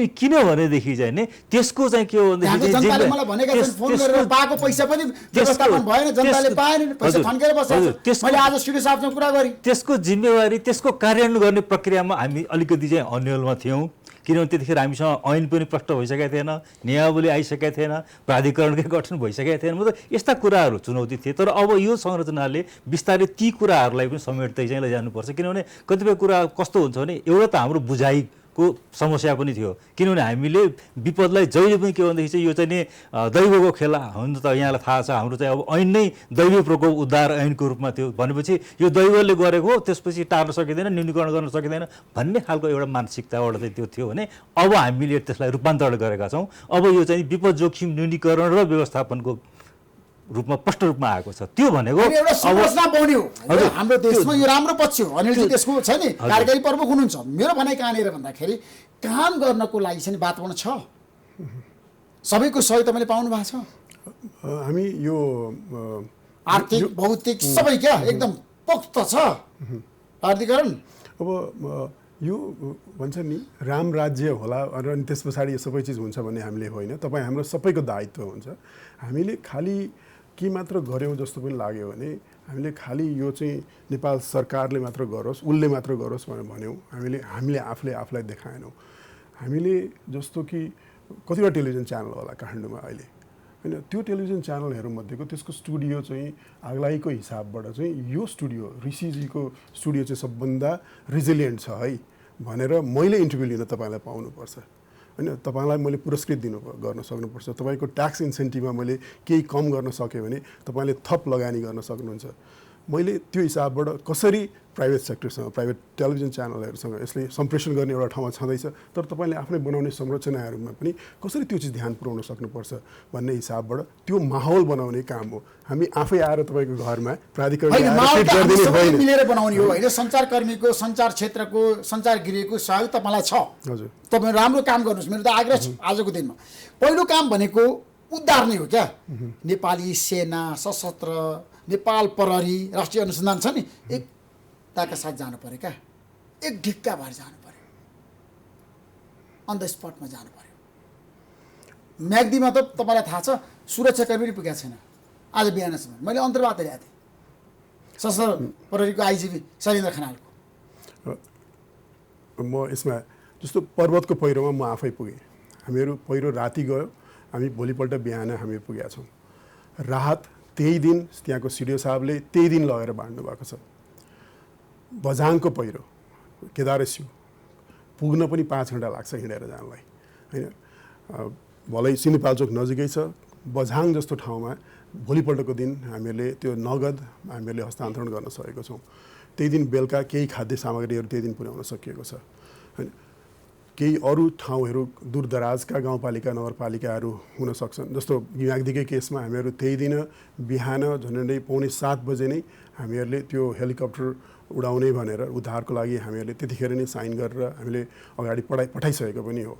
किनभनेदेखि चाहिँ नि त्यसको चाहिँ के हो भनेदेखि त्यसको जिम्मेवारी त्यसको कार्यान्वयन गर्ने प्रक्रियामा हामी अलिकति चाहिँ अन्यलमा थियौँ। किनभने त्यतिखेर हामीसँग ऐन पनि प्रष्ट भइसकेको थिएन, नियमावली आइसकेको थिएन, प्राधिकरणकै गठन भइसकेको थिएन, मतलब यस्ता कुराहरू चुनौती थिए। तर अब यो संरचनाले बिस्तारै ती कुराहरूलाई पनि समेट्दै चाहिँ लैजानुपर्छ। किनभने कतिपय कुरा कस्तो हुन्छ भने एउटा त हाम्रो बुझाइको समस्या पनि थियो। किनभने हामीले विपदलाई जहिले पनि के भन्दाखेरि चाहिँ यो चाहिँ नि दैवको खेला हुन त यहाँलाई थाहा छ। हाम्रो चाहिँ अब ऐन नै दैवीय प्रकोप उद्धार ऐनको रूपमा थियो भनेपछि यो दैवले गरेको त्यसपछि टार्न सकिँदैन, न्यूनीकरण गर्न सकिँदैन भन्ने खालको एउटा मानसिकताबाट चाहिँ त्यो थियो भने अब हामीले त्यसलाई रूपान्तरण गरेका छौँ। अब यो चाहिँ विपद जोखिम न्यूनीकरण र व्यवस्थापनको रूपमा स्पष्ट रूपमा आएको छ। त्यो भनेको एउटा संरचना बन्यो हाम्रो देशमा। यो राम्रो पक्ष हो। अनिलजी त्यसको छ नि कार्यकारी प्रमुख हुनुहुन्छ। मेरो भनाइ कहाँनिर भन्दाखेरि काम गर्नको लागि चाहिँ वातावरण छ, सबैको सहयोग तपाईँले पाउनु भएको छ। हामी यो आर्थिक भौतिक सबै क्या एकदम पोख्त छ प्राधिकरण। अब यो भन्छ नि राम राज्य होला र त्यस पछाडि यो सबै चिज हुन्छ भन्ने हामीले होइन। तपाईँ हाम्रो सबैको दायित्व हुन्छ। हामीले खालि के मात्र गऱ्यौँ जस्तो पनि लाग्यो भने हामीले खालि यो चाहिँ नेपाल सरकारले मात्र गरोस्, उसले मात्र गरोस् भनेर भन्यौँ। हामीले आफूलाई देखाएनौँ। हामीले जस्तो कि कतिवटा टेलिभिजन च्यानल होला काठमाडौँमा अहिले होइन, त्यो टेलिभिजन च्यानलहरूमध्येको त्यसको स्टुडियो चाहिँ आगलागीको हिसाबबाट चाहिँ यो स्टुडियो ऋषिजीको स्टुडियो चाहिँ सबभन्दा रिजिलियन्ट छ है भनेर मैले इन्टरभ्यू लिन तपाईँलाई पाउनुपर्छ होइन। तपाईँलाई मैले पुरस्कृत गर्न सक्नुपर्छ। तपाईँको ट्याक्स इन्सेन्टिभमा मैले केही कम गर्न सकेँ भने तपाईँले थप लगानी गर्न सक्नुहुन्छ। मैले त्यो हिसाबबाट कसरी प्राइभेट सेक्टरसँग, प्राइभेट टेलिभिजन च्यानलहरूसँग यसले सम्प्रेषण गर्ने एउटा ठाउँमा छँदैछ, तर तपाईँले आफ्नै बनाउने संरचनाहरूमा पनि कसरी त्यो चिज ध्यान पुर्याउन सक्नुपर्छ भन्ने हिसाबबाट त्यो माहौल बनाउने काम हो। हामी आफै आएर तपाईँको घरमा प्राधिकरण मिलेर बनाउने हो होइन। सञ्चारकर्मीको, सञ्चार क्षेत्रको, सञ्चार गृहको सहयोग तपाईँलाई छ। हजुर, तपाईँ राम्रो काम गर्नुहोस्। मेरो त आग्रह छ आजको दिनमा। पहिलो काम भनेको उद्धार नै हो क्या। नेपाली सेना, सशस्त्र, नेपाल प्रहरी, राष्ट्रिय अनुसन्धान छ नि, एकताका साथ जानु पर्यो क्या। एक ढिक्का भएर जानु पर्यो, अन द स्पटमा जानु पर्यो। म्याग्दीमा त तपाईँलाई थाहा छ सुरक्षाकर्मी पनि पुगेको छैन आज बिहानसम्म। मैले अन्तर्वार्ता ल्याएको थिएँ सशस्त्र प्रहरीको आइजिपी शैलेन्द्र खनालको। म यसमा जस्तो पर्वतको पहिरोमा म आफै पुगेँ। हामीहरू पहिरो राति गयो, हामी भोलिपल्ट बिहान हामी पुगेका छौँ। राहत त्यही दिन त्यहाँको सिडिओ साहबले त्यही दिन लगेर बाँड्नु भएको छ। बझाङको पहिरो केदारेश्यु पुग्न पनि 5 घन्टा लाग्छ हिँडेर जानलाई होइन। भलै सिन्धुपाल्चोक नजिकै छ। बझाङ जस्तो ठाउँमा भोलिपल्टको दिन हामीहरूले त्यो नगद हामीहरूले हस्तान्तरण गर्न सकेको छौँ। त्यही दिन बेलुका केही खाद्य सामग्रीहरू त्यही दिन पुर्याउन सकिएको छ होइन। केही अरू ठाउँहरू दूरदराजका गाउँपालिका नगरपालिकाहरू हुन सक्छन्। जस्तो म्याग्दीकै केसमा हामीहरू त्यही दिन बिहान झन्डै 6:45 बजे नै हामीहरूले त्यो हेलिकप्टर उडाउने भनेर उद्धारको लागि हामीहरूले त्यतिखेर नै साइन गरेर हामीले अगाडि पठाइसकेको पनि हो।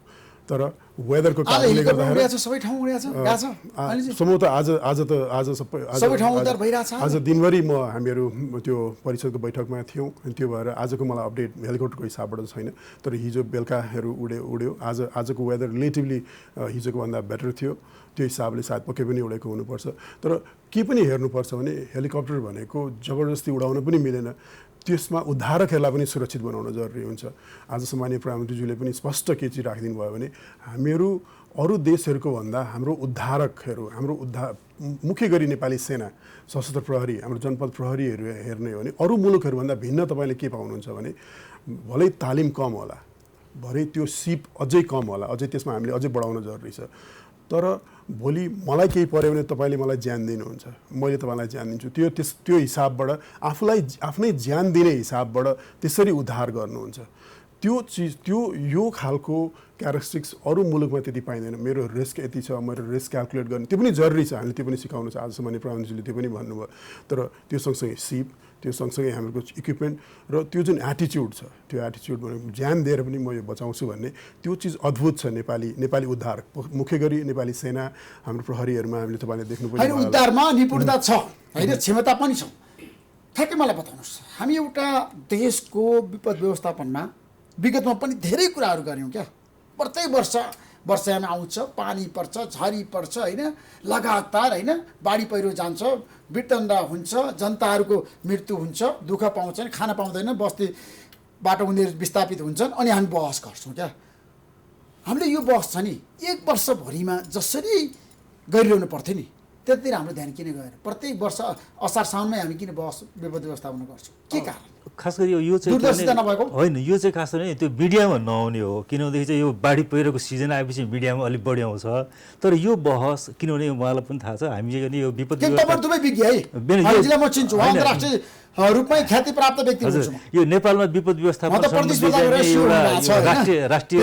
तर वेदरको आज कारणले हेलिकप्टर गर्दाखेरि उडिरहेछ, सबै ठाउँ उडिरहेछ, गएको छ अनिलजी? सम्भवतः आज सबै सबै ठाउँ उद्धार भइरहेछ। आज दिनभरि हामीहरू त्यो परिषदको बैठकमा थियौँ अनि त्यो भएर आजको मलाई अपडेट हेलिकप्टरको हिसाबबाट छैन, तर हिजो बेलुकाहरू उड्यो। आजको वेदर रिलेटिभली हिजोको भन्दा बेटर थियो, त्यो हिसाबले सायद पक्कै पनि उडेको हुनुपर्छ। तर के पनि हेर्नुपर्छ भने हेलिकप्टर भनेको जबरजस्ती उडाउन पनि मिलेन, त्यसमा उद्धारकहरूलाई पनि सुरक्षित बनाउन जरुरी हुन्छ। आज सम्माननीय प्रधानमन्त्रीज्यूले पनि स्पष्ट के चिज राखिदिनु भयो भने हामीहरू अरू देशहरूको भन्दा हाम्रो उद्धारकहरू, हाम्रो मुख्य गरी नेपाली सेना, सशस्त्र प्रहरी, हाम्रो जनपद प्रहरीहरू हेर्ने हो भने अरू मुलुकहरूभन्दा भिन्न तपाईँले के पाउनुहुन्छ भने भलै तालिम कम होला, भरे त्यो सिप अझै कम होला, अझै त्यसमा हामीले अझै बढाउन जरुरी छ। तर भोलि मलाई केही पर्यो भने तपाईँले मलाई ज्यान दिनुहुन्छ, मैले तपाईँलाई ज्यान दिन्छु, त्यो हिसाबबाट आफ्नै ज्यान दिने हिसाबबाट त्यसरी उद्धार गर्नुहुन्छ। त्यो चिज यो खालको क्यारेक्टरिस्टिक्स अरू मुलुकमा त्यति पाइँदैन। मेरो रिस्क यति छ, मेरो रिस्क क्यालकुलेट गर्ने त्यो पनि जरुरी छ, हामीले त्यो पनि सिकाउनु छ। आज सम्माननीय प्रधानमन्त्रीले त्यो पनि भन्नुभयो। तर त्यो सँगसँगै सिप, त्यो सँगसँगै हाम्रो इक्विपमेन्ट र त्यो जुन एटिच्युड छ, त्यो एटिच्युड भनेको ज्यान दिएर पनि म यो बचाउँछु भन्ने त्यो चिज अद्भुत छ। नेपाली उद्धार, मुख्य गरी नेपाली सेना, हाम्रो प्रहरीहरूमा हामीले तपाईँले देख्नु पनि होइन, उद्धारमा निपुणता छ, होइन, क्षमता पनि छ। ठ्याक्कै मलाई बताउनुहोस्, हामी एउटा देशको विपद व्यवस्थापनमा विगतमा पनि धेरै कुराहरू गऱ्यौँ क्या। प्रत्येक वर्षामा आउँछ, पानी पर्छ, झरी पर्छ, होइन, लगातार, होइन, बाढी पहिरो जान्छ, विटन्डा हुन्छ, जनताहरूको मृत्यु हुन्छ, दुःख पाउँछन्, खान पाउँदैन, बस्तीबाट उनीहरू विस्थापित हुन्छन्, अनि हामी बहस गर्छौँ क्या। हामीले यो बहस छ नि 1 वर्षभरिमा जसरी गरिरहनु पर्थ्यो नि त्यतिर हाम्रो ध्यान किन गएर प्रत्येक वर्ष असार साउनमै हामी किन बहस विपद व्यवस्थापन गर्छौँ? के कारण? खास गरी यो चाहिँ होइन, यो चाहिँ खास गरी त्यो मिडियामा नआउने हो। किनभनेदेखि चाहिँ यो बाढी पहिरोको सिजन आएपछि मिडियामा अलिक बढी आउँछ। तर यो बहस, किनभने उहाँलाई पनि थाहा छ हामी चाहिँ यो विपद रूपमै ख्याति प्राप्त व्यक्ति हुनुहुन्छ। यो नेपालमा विपद व्यवस्थापन राष्ट्रिय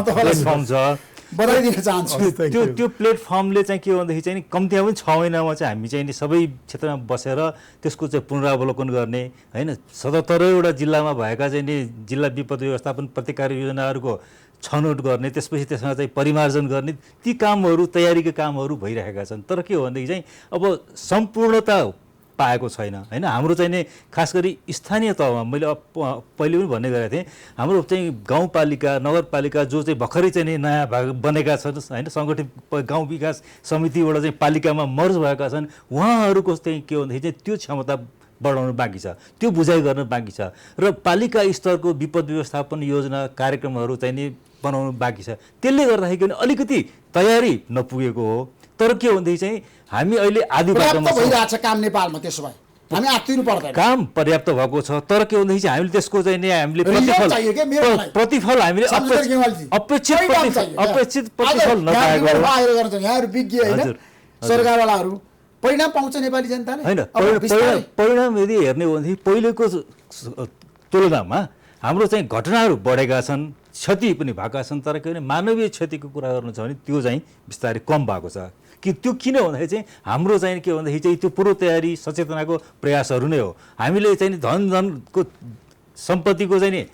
प्लेटफर्म छ, बधाई दिन चाहन्छु। त्यो प्लेटफर्मले चाहिँ के भन्दाखेरि चाहिँ कम्तीमा पनि 6 महिनामा चाहिँ हामी चाहिँ सबै क्षेत्रमा बसेर त्यसको चाहिँ पुनरावलोकन गर्ने, होइन, 77वटा जिल्लामा भएका चाहिँ नि जिल्ला विपद व्यवस्थापन प्रतिकार योजनाहरूको छनौट गर्ने, त्यसपछि त्यसमा चाहिँ परिमार्जन गर्ने, ती कामहरू, तयारीका कामहरू भइरहेका छन्। तर के हो भनेदेखि चाहिँ अब सम्पूर्णता पाएको छैन, होइन। हाम्रो चाहिँ नि खास गरी स्थानीय तहमा मैले पहिले पनि भन्ने गरेको थिएँ, हाम्रो चाहिँ गाउँपालिका, नगरपालिका जो चाहिँ भर्खरै चाहिँ नि नयाँ बनेका छन्, होइन, सङ्गठित गाउँ विकास समितिबाट चाहिँ पालिकामा मर्ज भएका छन्, उहाँहरूको चाहिँ के भन्दाखेरि चाहिँ त्यो क्षमता बढाउनु बाँकी छ, त्यो बुझाइ गर्न बाँकी छ, र पालिका स्तरको विपद व्यवस्थापन योजना कार्यक्रमहरू चाहिँ नि बनाउनु बाँकी छ। त्यसले गर्दाखेरि अलिकति तयारी नपुगेको हो। तर के भन्दाखेरि चाहिँ हामी अहिले आदि बाटोमा भइरहेछ काम नेपालमा, त्यसो भए हामी आत्तिनु पर्दैन। काम पर्याप्त भएको छ, तर के भन्दाखेरि चाहिँ हामीले त्यसको चाहिँ नि हामीले प्रतिफल हामीले अपेक्षित प्रतिफल नपाएको। यहाँहरू विज्ञ, होइन, सरकारवालाहरू परिणाम पाउँछ नेपाली जनताले, होइन। परिणाम यदि हेर्ने हो भनेदेखि पहिलेको तुलनामा हाम्रो चाहिँ घटनाहरू बढेका छन्, क्षति पनि भएका छन्। तर के भने मानवीय क्षतिको कुरा गर्नु छ भने त्यो चाहिँ बिस्तारै कम भएको छ। कि त्यो किन भन्दाखेरि चाहिँ हाम्रो चाहिँ के भन्दाखेरि चाहिँ त्यो पूर्व तयारी, सचेतनाको प्रयासहरू नै हो। हामीले चाहिँ धनको सम्पत्तिको चाहिँ नि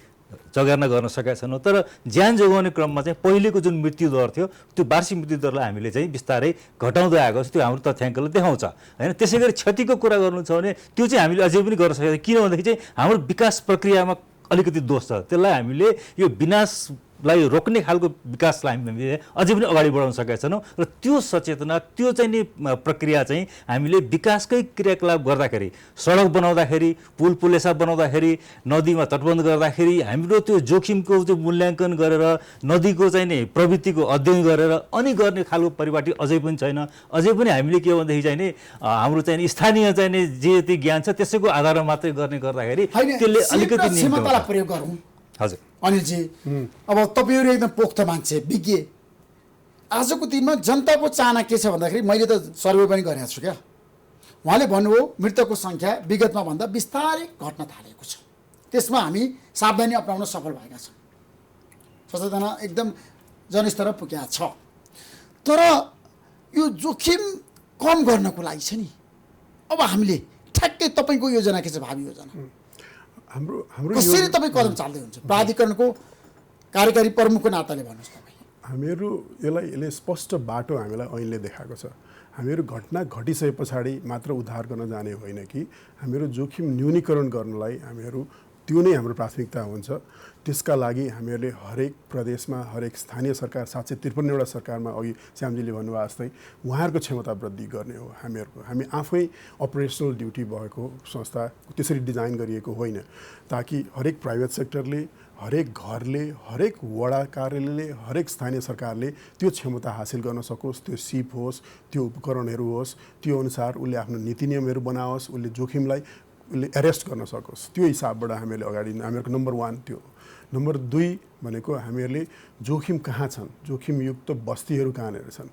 जगेर्ना गर्न सकेका छैनौँ। तर ज्यान जोगाउने क्रममा चाहिँ पहिलेको जुन मृत्युदर थियो त्यो वार्षिक मृत्युदरलाई हामीले चाहिँ बिस्तारै घटाउँदै आएको छ, त्यो हाम्रो तथ्याङ्कले देखाउँछ, होइन। त्यसै गरी क्षतिको कुरा गर्नु छ भने त्यो चाहिँ हामीले अझै पनि गर्न सकेका, किन भन्दाखेरि चाहिँ हाम्रो विकास प्रक्रियामा अलिकति दोष छ। त्यसलाई हामीले यो विनाशलाई रोक्ने खालको विकासलाई हामीले अझै पनि अगाडि बढाउन सकेका छैनौँ। र त्यो सचेतना, त्यो चाहिँ नि प्रक्रिया चाहिँ हामीले विकासकै क्रियाकलाप गर्दाखेरि, सडक बनाउँदाखेरि, पुल पुलेसा बनाउँदाखेरि, नदीमा तटबन्ध गर्दाखेरि हाम्रो त्यो जोखिमको चाहिँ मूल्याङ्कन गरेर, नदीको चाहिँ नि प्रवृत्तिको अध्ययन गरेर अनि गर्ने खालको परिपाटी अझै पनि छैन। अझै पनि हामीले के भन्दाखेरि चाहिँ नि हाम्रो चाहिँ स्थानीय चाहिँ नि जे जति ज्ञान छ त्यसैको आधारमा मात्रै गर्ने गर्दाखेरि त्यसले अलिकति प्रयोग गरौँ। हजुर अनिलजी, अब तपाईँहरू एकदम पोख्त मान्छे, विज्ञ, आजको दिनमा जनताको चाहना के छ भन्दाखेरि मैले त सर्वे पनि गरेको छु क्या। उहाँले भन्नुभयो मृतकको सङ्ख्या विगतमा भन्दा बिस्तारै घट्न थालेको छ, त्यसमा हामी सावधानी अपनाउन सफल भएका छौँ, सचेतना एकदम जनस्तरमा पुगेको छ। तर यो जोखिम कम गर्नको लागि छ नि, अब हामीले ठ्याक्कै तपाईँको योजना के छ, भावी योजना हाम्रो कसरी तपाईँ कदम चाल्दै हुन्छ? प्राधिकरणको कार्यकारी प्रमुखको नाताले भन्नुहोस् तपाईँ। हामीहरू यसले स्पष्ट बाटो हामीलाई ऐनले देखाएको छ। हामीहरू घटना घटिसके पछाडि मात्र उद्धार गर्न जाने होइन कि हामीहरू जोखिम न्यूनीकरण गर्नलाई हामीहरू त्यो नै हाम्रो प्राथमिकता हुन्छ। त्यसका लागि हामीहरूले हरेक प्रदेशमा हरेक स्थानीय सरकार 753वटा सरकारमा अघि श्यामजीले भन्नुभएको जस्तै उहाँहरूको क्षमता वृद्धि गर्ने हो। हामी आफै अपरेसनल ड्युटी भएको संस्था त्यसरी डिजाइन गरिएको होइन ताकि हरेक प्राइभेट सेक्टरले, हरेक घरले, हरेक वडा कार्यालयले, हरेक स्थानीय सरकारले त्यो क्षमता हासिल गर्न सकोस्, त्यो सिप होस्, त्यो उपकरणहरू होस्, त्यो अनुसार उसले आफ्नो नीति नियमहरू बनाओस्, उसले जोखिमलाई उसले एरेस्ट गर्न सकोस्। त्यो हिसाबबाट हामीहरूले अगाडि हामीहरूको नम्बर 1 त्यो। नम्बर 2 भनेको हामीहरूले जोखिम कहाँ छन्, जोखिमयुक्त बस्तीहरू कहाँनिर छन्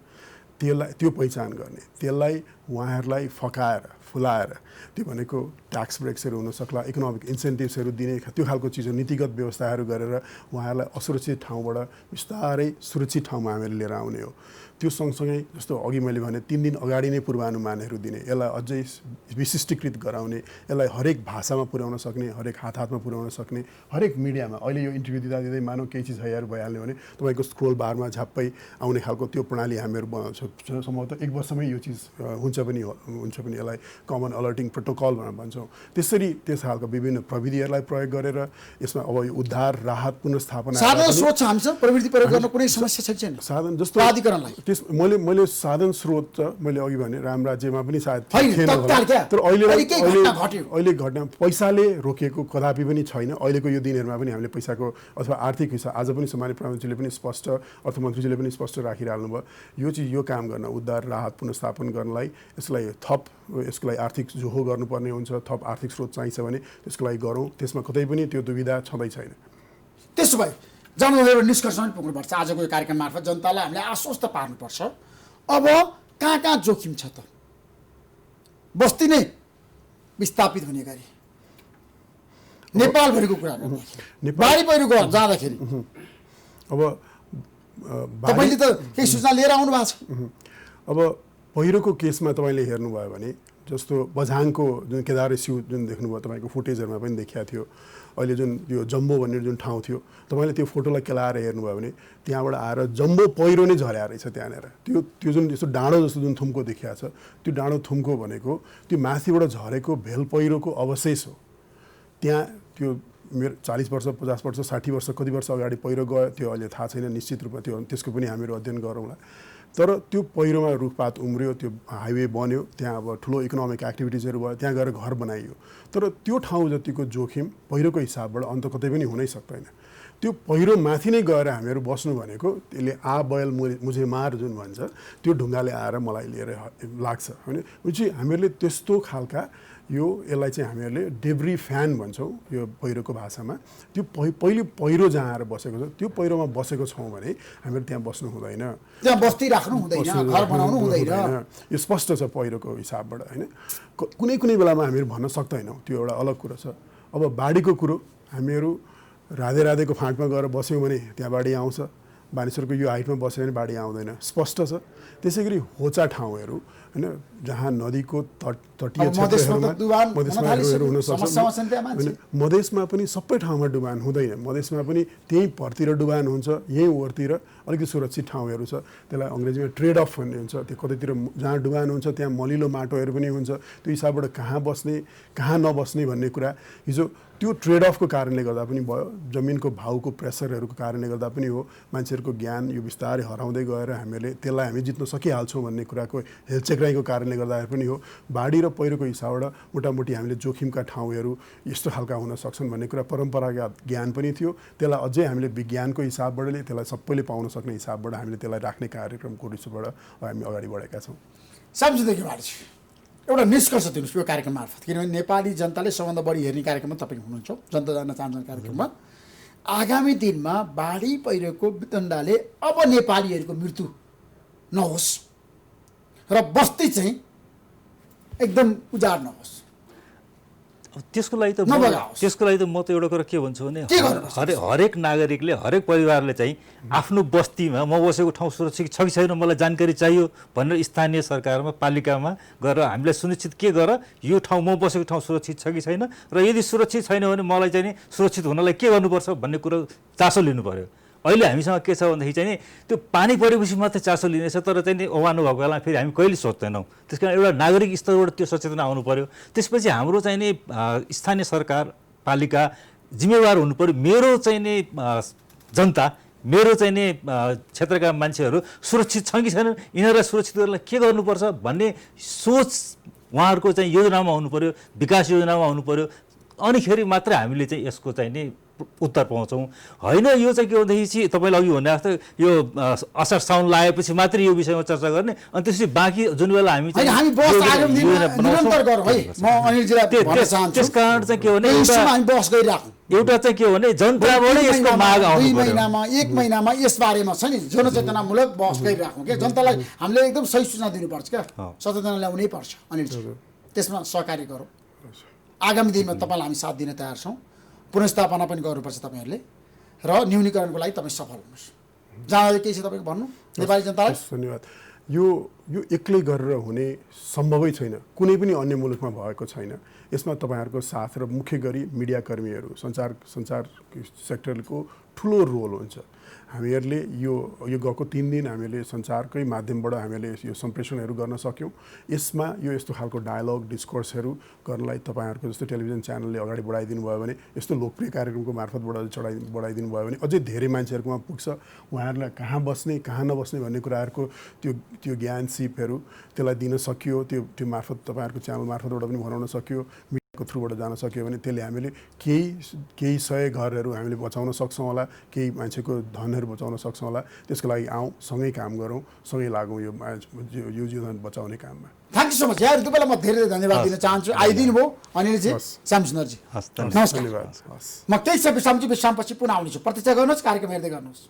त्यो पहिचान गर्ने, त्यसलाई उहाँहरूलाई फकाएर फुलाएर त्यो भनेको ट्याक्स ब्रेक्सहरू हुनसक्ला, इकोनोमिक इन्सेन्टिभ्सहरू दिने त्यो खालको चिजहरू, नीतिगत व्यवस्थाहरू गरेर उहाँहरूलाई असुरक्षित ठाउँबाट बिस्तारै सुरक्षित ठाउँमा हामीले लिएर आउने हो। त्यो सँगसँगै जस्तो अघि मैले भने 3 दिन अगाडि नै पूर्वानुमानहरू दिने, यसलाई अझै विशिष्टीकृत गराउने, यसलाई हरेक भाषामा पुर्याउन सक्ने, हरेक हातमा पुर्याउन सक्ने, हरेक मिडियामा। अहिले यो इन्टरभ्यू दिँदा मानौँ केही चिज हैयार भइहाल्यो भने तपाईँको स्क्रोल बारमा झ्याप्पै आउने खालको त्यो प्रणाली हामीहरू बनाउँछौँ। सम्भवतः 1 वर्षमै यो चिज हुन्छ पनि यसलाई कमन अलर्टिङ प्रोटोकल भनेर भन्छौँ। त्यसरी त्यस खालको विभिन्न प्रविधिहरूलाई प्रयोग गरेर यसमा अब यो उद्धार राहत पुनर्स्थापना साधन स्रोत छ हामीसँग प्रविधि प्रयोग गर्न कुनै समस्या छैन। साधन जस्तो प्राधिकरणलाई मैले साधन स्रोत त मैले अघि भने राम राज्यमा पनि सायद थिएन होला, तर अहिले घटना पैसाले रोकिएको कदापि पनि छैन। अहिलेको यो दिनहरूमा पनि हामीले पैसाको अथवा आर्थिक हिसाब आज पनि सम्मानित प्रधानमन्त्रीले पनि स्पष्ट, अर्थमन्त्रीजीले पनि स्पष्ट राखिरहनु भयो। यो चिज यो काम गर्न उद्धार राहत पुनर्स्थापन गर्नलाई यसको लागि आर्थिक जोहो गर्नुपर्ने हुन्छ, थप आर्थिक स्रोत चाहिन्छ भने त्यसको लागि गरौँ। त्यसमा कतै पनि त्यो दुविधा छँदै छैन। त्यसो भए जनताले निष्कर्षमा पुग्नुपर्छ। आजको यो कार्यक्रम मार्फत जनतालाई हामीले आश्वस्त पार्नुपर्छ। अब कहाँ जोखिम छ त, बस्ती नै विस्थापित हुने गरी नेपालभरिको कुरा गर्दाखेरि बाढी पहिरोको जाँदाखेरि अब तपाईँले त केही सूचना लिएर आउनु भएको छ। अब पहिरोको केसमा तपाईँले हेर्नुभयो भने जस्तो बझाङको जुन केदारेस्यु जुन देख्नुभयो तपाईँको फुटेजहरूमा पनि देखिया थियो। अहिले जुन यो जम्बो भन्ने जुन ठाउँ थियो तपाईँले त्यो फोटोलाई केलाएर हेर्नुभयो भने त्यहाँबाट आएर जम्बो पहिरो नै झर्या रहेछ त्यहाँनिर। त्यो जुन यस्तो डाँडो जस्तो जुन थुम्को देखिया छ त्यो डाँडो थुम्को भनेको त्यो माथिबाट झरेको भेल पहिरोको अवशेष हो। त्यहाँ त्यो मेरो 40 वर्ष 50 वर्ष 60 वर्ष कति वर्ष अगाडि पहिरो गयो त्यो अहिले थाहा छैन निश्चित रूपमा। त्यसको पनि हामीहरू अध्ययन गरौँला। तर त्यो पहिरोमा रुखपात उम्रियो, त्यो हाइवे बन्यो, त्यहाँ अब ठुलो इकोनोमिक एक्टिभिटिजहरू भयो, त्यहाँ गएर घर बनाइयो। तर त्यो ठाउँ जतिको जोखिम पहिरोको हिसाबबाट अन्त कतै पनि हुनै सक्दैन। त्यो पहिरो माथि नै गएर हामीहरू बस्नु भनेको त्यसले बैल मुझे मार जुन भन्छ त्यो ढुङ्गाले आएर मलाई लिएर लाग्छ होइन। हामीहरूले त्यस्तो खालका यसलाई चाहिँ हामीहरूले डेब्री फ्यान भन्छौँ यो पहिरोको भाषामा। त्यो पहिरो जहाँ आएर बसेको छ त्यो पहिरोमा बसेको छौँ भने हामीहरू त्यहाँ बस्नु हुँदैन, त्यहाँ बस्ती राख्नु हुँदैन, घर बनाउनु हुँदैन। यो स्पष्ट छ पहिरोको हिसाबबाट होइन। कुनै बेलामा हामीहरू भन्न सक्दैनौँ, त्यो एउटा अलग कुरो छ। अब बाढीको कुरो हामीहरू राधेको फाँटमा गएर बस्यौँ भने त्यहाँ बाढी आउँछ, मानिसहरूको यो हाइटमा बस्यो भने बाढी आउँदैन, स्पष्ट छ। त्यसै गरी होचा ठाउँहरू होइन जहाँ नदीको तटीय क्षेत्रहरूमा मधेसमा पनि सबै ठाउँमा डुबान हुँदैन। मधेसमा पनि त्यहीँ भरतिर डुबान हुन्छ, यहीँ ओरतिर अलिकति सुरक्षित ठाउँहरू छ। त्यसलाई अङ्ग्रेजीमा ट्रेड अफ भन्ने हुन्छ। त्यो कतैतिर जहाँ डुबान हुन्छ त्यहाँ मलिलो माटोहरू पनि हुन्छ। त्यो हिसाबबाट कहाँ बस्ने कहाँ नबस्ने भन्ने कुरा हिजो त्यो ट्रेड अफको कारणले गर्दा पनि भयो, जमिनको भाउको प्रेसरहरूको कारणले गर्दा पनि हो। मान्छेहरूको ज्ञान यो बिस्तारै हराउँदै गएर हामीले त्यसलाई हामी जित्न सकिहाल्छौँ भन्ने कुराको हेलचेक्राइको कारणले गर्दा पनि हो। बाढी र पहिरोको हिसाबबाट मोटामोटी हामीले जोखिमका ठाउँहरू यस्तो खालका हुन सक्छन् भन्ने कुरा परम्परागत ज्ञान पनि थियो। त्यसलाई अझै हामीले विज्ञानको हिसाबबाटले त्यसलाई सबैले पाउन सक्ने हिसाबबाट हामीले त्यसलाई राख्ने कार्यक्रमको दिशाबाट हामी अगाडि बढेका छौँ। सामसिद्धि घिमिरेजी एउटा निष्कर्ष दिनुहोस् यो कार्यक्रम मार्फत, किनभने नेपाली जनताले सबभन्दा बढी हेर्ने कार्यक्रममा तपाईँ हुनुहुन्छ जनता जान्न चाहन्छन् कार्यक्रममा। आगामी दिनमा बाढी पहिरोको वितण्डाले अब नेपालीहरूको मृत्यु नहोस् र बस्ती चाहिँ एकदम उजाड नहोस्, त्यसको लागि त म त एउटा कुरा के भन्छु भने हरेक नागरिकले हरेक परिवारले चाहिँ आफ्नो बस्तीमा म बसेको ठाउँ सुरक्षित छ कि छैन मलाई जानकारी चाहियो भनेर स्थानीय सरकारमा पालिकामा गएर हामीलाई सुनिश्चित के गर यो ठाउँ म बसेको ठाउँ सुरक्षित छ कि छैन र यदि सुरक्षित छैन भने मलाई चाहिँ नि सुरक्षित हुनलाई के गर्नुपर्छ भन्ने कुरो चासो लिनु पर्यो। अहिले हामीसँग के छ भन्दाखेरि चाहिँ नि त्यो पानी परेपछि मात्रै चासो लिनेछ, तर चाहिँ नि ओभानो भएको बेलामा फेरि हामी कहिले सोच्दैनौँ। त्यस कारण एउटा नागरिक स्तरबाट त्यो सचेतना आउनु पऱ्यो। त्यसपछि हाम्रो चाहिँ नि स्थानीय सरकार पालिका जिम्मेवार हुनु पऱ्यो। मेरो चाहिँ नि जनता, मेरो चाहिँ नि क्षेत्रका मान्छेहरू सुरक्षित छन् कि छैनन्, यिनीहरूलाई सुरक्षित गर्नलाई के गर्नुपर्छ भन्ने सोच उहाँहरूको चाहिँ योजनामा हुनु पऱ्यो, विकास योजनामा हुनु पऱ्यो। अनिखेरि मात्रै हामीले चाहिँ यसको चाहिँ नि उत्तर पाउँछौँ। होइन यो चाहिँ के भन्दाखेरि चाहिँ तपाईँले अघि भने जस्तो यो असार साउन लागेपछि मात्रै यो विषयमा चर्चा गर्ने, अनि त्यसपछि बाँकी जुन बेला हामी हामी बस आगामी दिनमा निरन्तर गरौँ है। म अनिलजीलाई भन्न चाहन्छु, त्यस कारण चाहिँ के भने हामी बस गरिराखौँ। एउटा चाहिँ के भने जनताबाटै यसको माग आउनु 2 पर्यो। महिनामा 1 महिनामा यसबारेमा छ नि जनचेतनामूलक बहस गरिराखौँ क्या। जनतालाई हामीले एकदम सही सूचना दिनुपर्छ क्या, सचेतना ल्याउनै पर्छ अनिलजी। त्यसमा सहकारी गरौँ। आगामी दिनमा तपाईँलाई हामी साथ दिन तयार छौँ। पुनर्स्थापना पनि गर्नुपर्छ तपाईँहरूले, र न्यूनीकरणको लागि तपाईँ सफल हुनुहोस्। जहाँले केही छ तपाईँको भन्नु नेपाली जनतालाई? धन्यवाद। यो एक्लै गरेर हुने सम्भवै छैन, कुनै पनि अन्य मुलुकमा भएको छैन। यसमा तपाईँहरूको साथ र मुख्य गरी मिडियाकर्मीहरू, सञ्चार सेक्टरको ठुलो रोल हुन्छ। हामीहरूले यो गएको 3 दिन हामीले सञ्चारकै माध्यमबाट हामीले यो सम्प्रेषणहरू गर्न सक्यौँ। यसमा यो यस्तो खालको डायलग डिस्कोर्सहरू गर्नलाई तपाईँहरूको जस्तो टेलिभिजन च्यानलले अगाडि बढाइदिनु भयो भने, यस्तो लोकप्रिय कार्यक्रमको मार्फतबाट बढाइदिनु भयो भने अझै धेरै मान्छेहरूकोमा पुग्छ। उहाँहरूलाई कहाँ बस्ने कहाँ नबस्ने भन्ने कुराहरूको त्यो ज्ञान सिपहरू त्यसलाई दिन सकियो। त्यो मार्फत तपाईँहरूको च्यानल मार्फतबाट पनि भनाउन सकियो, मिडियाको थ्रुबाट जान सक्यो भने त्यसले हामीले केही 100 घरहरू हामीले बचाउन सक्छौँ होला, केही मान्छेको धनहरू बचाउन सक्छौँ होला। त्यसको लागि आउँ, सँगै काम गरौँ, सँगै लागौँ यो जीवन बचाउने काममा। थ्याङ्क यू सो मच यार। तपाईँलाई म धेरै धन्यवाद दिन चाहन्छु। आइदिनु भयो अनिलजी, श्याम सुन्दरजी, नमस्कार। धन्यवाद। म केही विश्रामपछि पुनः आउनेछु। प्रतीक्षा गर्नुहोस्, कार्यक्रम हेर्दै गर्नुहोस्।